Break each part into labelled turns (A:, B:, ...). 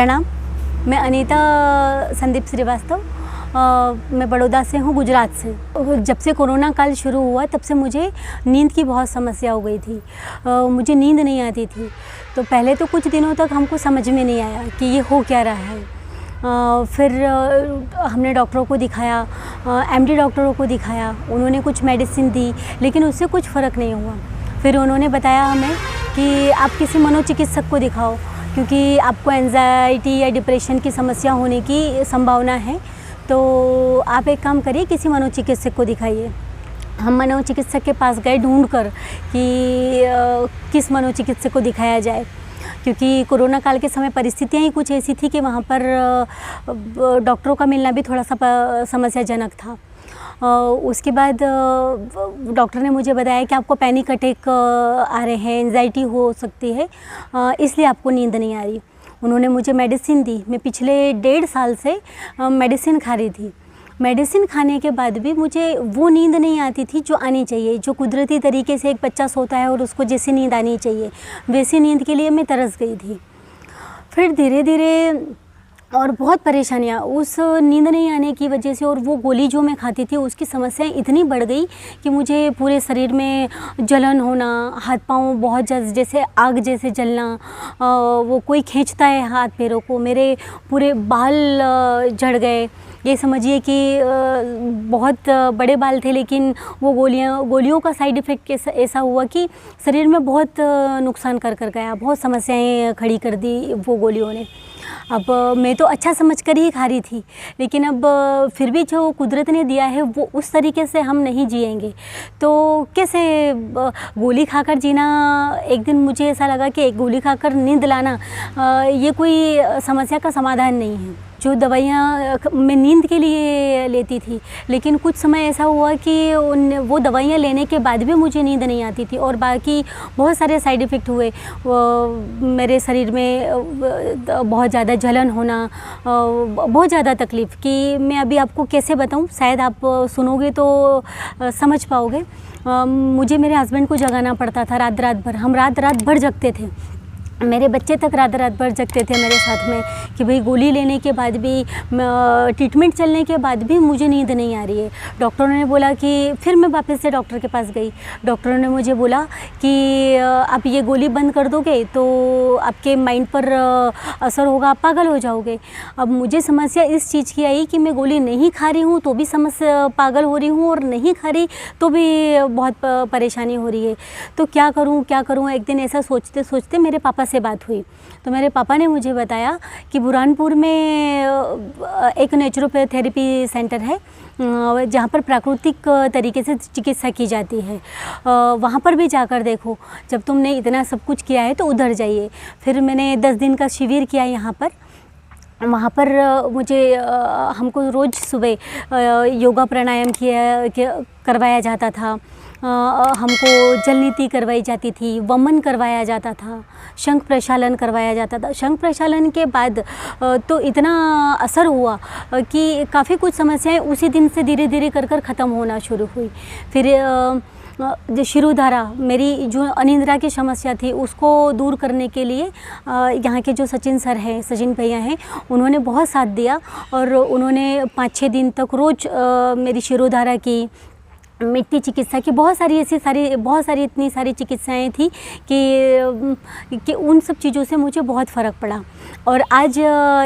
A: प्रणाम, मैं अनीता संदीप श्रीवास्तव। मैं बड़ौदा से हूँ, गुजरात से। जब से कोरोना काल शुरू हुआ तब से मुझे नींद की बहुत समस्या हो गई थी। मुझे नींद नहीं आती थी। तो पहले तो कुछ दिनों तक हमको समझ में नहीं आया कि ये हो क्या रहा है। फिर हमने डॉक्टरों को दिखाया, एमडी डॉक्टरों को दिखाया। उन्होंने कुछ मेडिसिन दी, लेकिन उससे कुछ फ़र्क नहीं हुआ। फिर उन्होंने बताया हमें कि आप किसी मनोचिकित्सक को दिखाओ, क्योंकि आपको एंजाइटी या डिप्रेशन की समस्या होने की संभावना है। तो आप एक काम करिए, किसी मनोचिकित्सक को दिखाइए। हम मनोचिकित्सक के पास गए ढूंढ कर कि किस मनोचिकित्सक को दिखाया जाए, क्योंकि कोरोना काल के समय परिस्थितियाँ ही कुछ ऐसी थी कि वहाँ पर डॉक्टरों का मिलना भी थोड़ा सा समस्याजनक था। उसके बाद डॉक्टर ने मुझे बताया कि आपको पैनिक अटैक आ रहे हैं, एंजाइटी हो सकती है, इसलिए आपको नींद नहीं आ रही। उन्होंने मुझे मेडिसिन दी। मैं पिछले 1.5 साल से मेडिसिन खा रही थी। मेडिसिन खाने के बाद भी मुझे वो नींद नहीं आती थी जो आनी चाहिए, जो कुदरती तरीके से एक बच्चा सोता है और उसको जैसी नींद आनी चाहिए वैसी नींद के लिए मैं तरस गई थी। फिर धीरे धीरे और बहुत परेशानियाँ उस नींद नहीं आने की वजह से, और वो गोली जो मैं खाती थी उसकी समस्याएं इतनी बढ़ गई कि मुझे पूरे शरीर में जलन होना, हाथ पाँव बहुत जैसे आग जैसे जलना, वो कोई खींचता है हाथ पैरों को, मेरे पूरे बाल झड़ गए। ये समझिए कि बहुत बड़े बाल थे, लेकिन वो गोलियों का साइड इफ़ेक्ट ऐसा हुआ कि शरीर में बहुत नुकसान कर गया। बहुत समस्याएं खड़ी कर दी वो गोलियों ने। अब मैं तो अच्छा समझ कर ही खा रही थी, लेकिन अब फिर भी जो कुदरत ने दिया है वो उस तरीके से हम नहीं जिएंगे तो कैसे गोली खाकर जीना। एक दिन मुझे ऐसा लगा कि एक गोली खाकर नींद लाना ये कोई समस्या का समाधान नहीं है। जो दवाइयाँ मैं नींद के लिए लेती थी, लेकिन कुछ समय ऐसा हुआ कि वो दवाइयाँ लेने के बाद भी मुझे नींद नहीं आती थी, और बाकी बहुत सारे साइड इफ़ेक्ट हुए। मेरे शरीर में बहुत ज़्यादा जलन होना, बहुत ज़्यादा तकलीफ़ कि मैं अभी आपको कैसे बताऊँ। शायद आप सुनोगे तो समझ पाओगे। मुझे मेरे हस्बैंड को जगाना पड़ता था रात भर। हम रात भर जगते थे। मेरे बच्चे तक रात भर जगते थे मेरे साथ में कि भाई गोली लेने के बाद भी, ट्रीटमेंट चलने के बाद भी मुझे नींद नहीं आ रही है। डॉक्टरों ने बोला कि, फिर मैं वापस से डॉक्टर के पास गई। डॉक्टरों ने मुझे बोला कि आप ये गोली बंद कर दोगे तो आपके माइंड पर असर होगा, आप पागल हो जाओगे। अब मुझे समस्या इस चीज़ की आई कि मैं गोली नहीं खा रही हूँ तो भी समस्या पागल हो रही हूँ, और नहीं खा रही तो भी बहुत परेशानी हो रही है। तो क्या करूँ। एक दिन ऐसा सोचते सोचते मेरे पापा से बात हुई। तो मेरे पापा ने मुझे बताया कि बुरहानपुर में एक नेचुरोपैथेरेपी सेंटर है, जहाँ पर प्राकृतिक तरीके से चिकित्सा की जाती है। वहाँ पर भी जाकर देखो। जब तुमने इतना सब कुछ किया है तो उधर जाइए। फिर मैंने 10 दिन का शिविर किया यहाँ पर। वहाँ पर हमको रोज़ सुबह योगा प्राणायाम करवाया जाता था। हमको जल नीति करवाई जाती थी, वमन करवाया जाता था, शंख प्रक्षालन करवाया जाता था। शंख प्रक्षालन के बाद तो इतना असर हुआ कि काफ़ी कुछ समस्याएं उसी दिन से धीरे धीरे कर ख़त्म होना शुरू हुई। फिर जो शिरोधारा, मेरी जो अनिद्रा की समस्या थी उसको दूर करने के लिए यहाँ के जो सचिन भैया हैं, उन्होंने बहुत साथ दिया, और उन्होंने 5-6 दिन तक रोज़ मेरी शिरोधारा की, मिट्टी चिकित्सा की, बहुत सारी इतनी सारी चिकित्साएं थी कि उन सब चीज़ों से मुझे बहुत फ़र्क पड़ा। और आज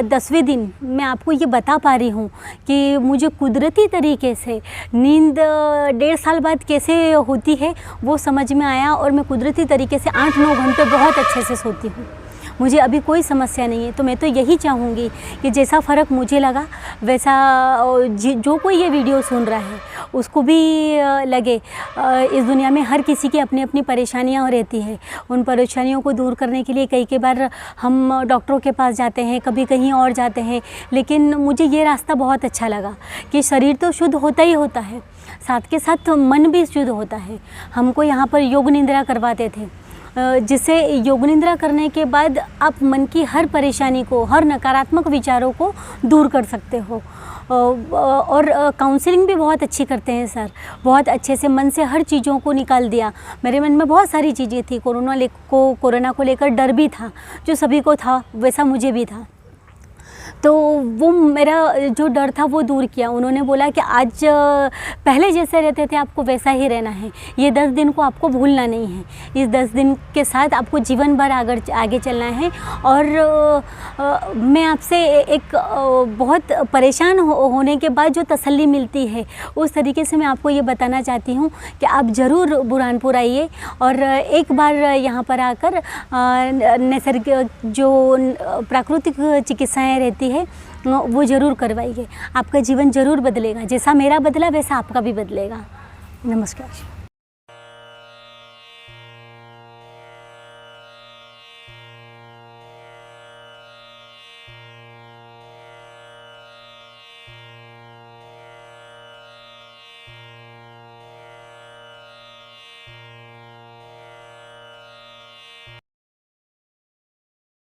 A: 10वें दिन मैं आपको ये बता पा रही हूँ कि मुझे कुदरती तरीके से नींद 1.5 साल बाद कैसे होती है वो समझ में आया, और मैं कुदरती तरीके से 8-9 घंटे बहुत अच्छे से सोती हूँ। मुझे अभी कोई समस्या नहीं है। तो मैं तो यही चाहूँगी कि जैसा फ़र्क मुझे लगा वैसा जो कोई ये वीडियो सुन रहा है उसको भी लगे। इस दुनिया में हर किसी की अपनी अपनी परेशानियाँ रहती है। उन परेशानियों को दूर करने के लिए कई बार हम डॉक्टरों के पास जाते हैं, कभी कहीं और जाते हैं, लेकिन मुझे ये रास्ता बहुत अच्छा लगा कि शरीर तो शुद्ध होता ही होता है, साथ के साथ मन भी शुद्ध होता है। हमको यहाँ पर योग निद्रा करवाते थे, जिससे योग निद्रा करने के बाद आप मन की हर परेशानी को, हर नकारात्मक विचारों को दूर कर सकते हो। और काउंसलिंग भी बहुत अच्छी करते हैं सर, बहुत अच्छे से मन से हर चीज़ों को निकाल दिया। मेरे मन में बहुत सारी चीज़ें थी, कोरोना को लेकर डर भी था, जो सभी को था वैसा मुझे भी था। तो वो मेरा जो डर था वो दूर किया। उन्होंने बोला कि आज पहले जैसे रहते थे आपको वैसा ही रहना है, ये 10 दिन को आपको भूलना नहीं है, इस 10 दिन के साथ आपको जीवन भर आगे चलना है। और मैं आपसे एक बहुत परेशान होने के बाद जो तसल्ली मिलती है उस तरीके से मैं आपको ये बताना चाहती हूँ कि आप ज़रूर बुरहानपुर आइए और एक बार यहाँ पर आकर नैसर्गिक जो प्राकृतिक चिकित्साएँ रहती है वो ज़रूर करवाइए। आपका जीवन ज़रूर बदलेगा, जैसा मेरा बदला वैसा आपका भी बदलेगा। नमस्कार।